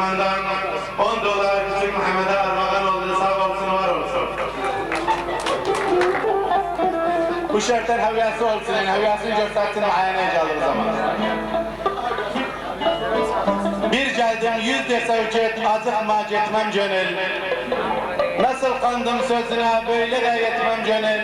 Kızılman'dan 10 dolar küçük Muhammed'e armağan oldu. Sağ olsun, var olsun. Bu şartlar havyası olsun, yani havyasını göstersin, muayeneye alır zaman. Bir geldim 100 de sevket, azıkma gitmem gönül. Nasıl kandım sözüne, böyle de yetmem gönül.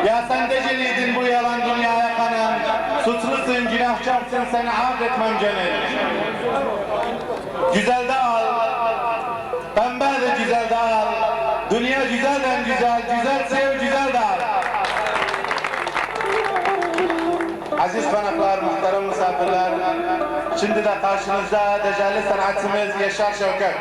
Ya sen deceliydin bu yalan dünyaya kanan. Suçlusun, günahkarsın, seni affetmem gönül. Güzel de al, pembe de güzel de al. Dünya güzelden güzel, güzel sev, güzel de al. Aziz konaklar, muhterem misafirler, şimdi de karşınızda decelli sanatçımız Yaşar Şevket.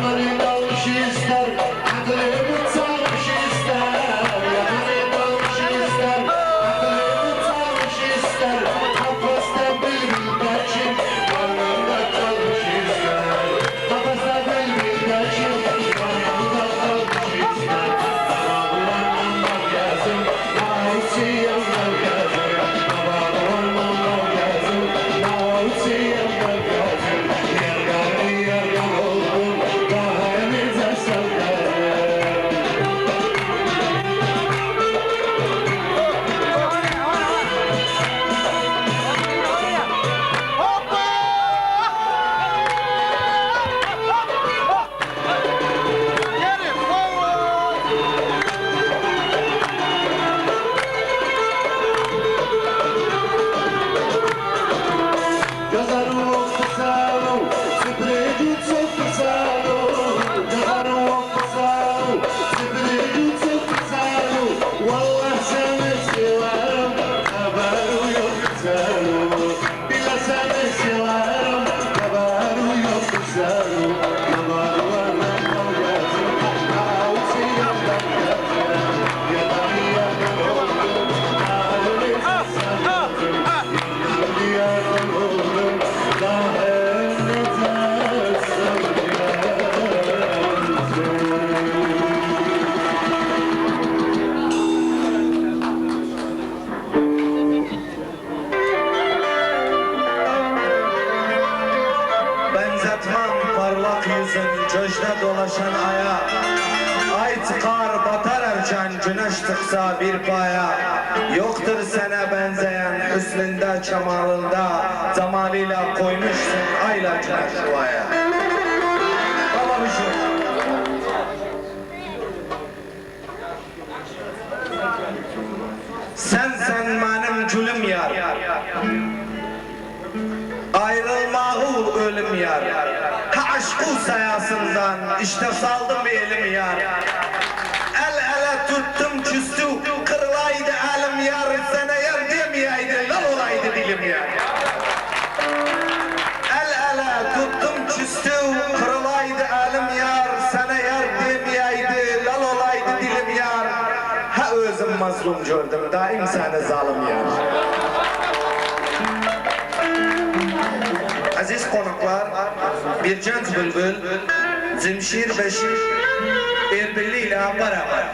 Yakanı dalmış ister, aklını çalmış ister. Yakanı dalmış ister, aklını çalmış ister. Kafasta bülbül kaçır, karnında kalmış ister. Kafasta bülbül kaçır, karnında kalmış ister. Baba ormandan gelsin, mağusi yandan gelsin. Baba ormandan gelsin, mağusi yandan gelsin. Yargan oldum, kahvemize sarılır. Gözlerim okşasam, süpürücü çok güzel. Gözlerim okşasam, süpürücü çok güzel. Vallahi seni severim, haberim yok güzel. Bile seni severim, haberim yok güzel. Yaman varım olmasın, ağuzi yandan gelsin. Yaman yarım oldum, ağuzi sanırım. Yarım oldum, kahvenize Benzetmem parlak yüzün köşte dolaşan aya. Ay çıkar batar erken güneş tıksa bir paya. Yoktur sana benzeyen hüsnünde kemalında. Cemalıyla koymuşsun ayla güneş yuvaya. Kalamışım. Sen benim gülüm yar. Ayrılmağı ölüm yar. Ha aşkı sayasından işte saldım bir elim yar. El ele tuttum küstü, kırılaydı elim yar. Sana yar demeyeydi, lan olaydı dilim yar. El ele tuttum küstü, kırılaydı elim yar. Sana yar demeyeydi, lan olaydı dilim yar. Ha özüm mazlum gördüm, daim sana zalim yar. Aziz konuklar, bir genç bülbül, Cemşir Beşir, Erbilli ile beraber.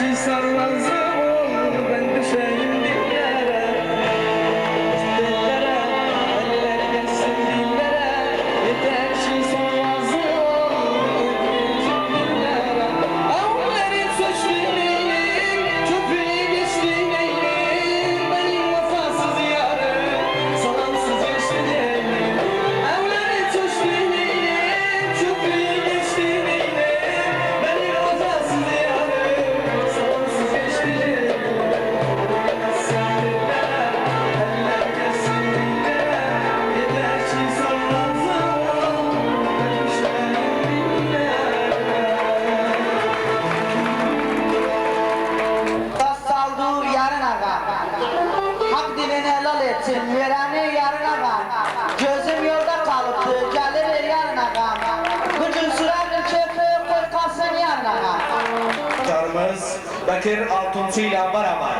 ki sarrazı ol, ben düşeyim dillere. Dillere, eller gelsin dillere. Yeter ki sarrazı ol, öpücük dillere. Avlerin söçtü neylim, köprüyü geçti neylim. Benim vefasız yarım, salansız geçti neylim. Avlerin söçtü neylim, köprüyü geçti neylim. Benim vefasız yarım, salansız geçti neylim. Sen dillere, eller gelsin dillere. Yeter ki sarrazı ol, ben düşeyim dillere. Tas saldır yarın ağa. Hak dilini helal etsin, vereni yarın ağa. Gözüm yolda kalıptı, gelir yarın ağa. Gücün sürer köprü, koy kalsın yarın ağa. Muhtarımız Bekir Altunçu ile beraber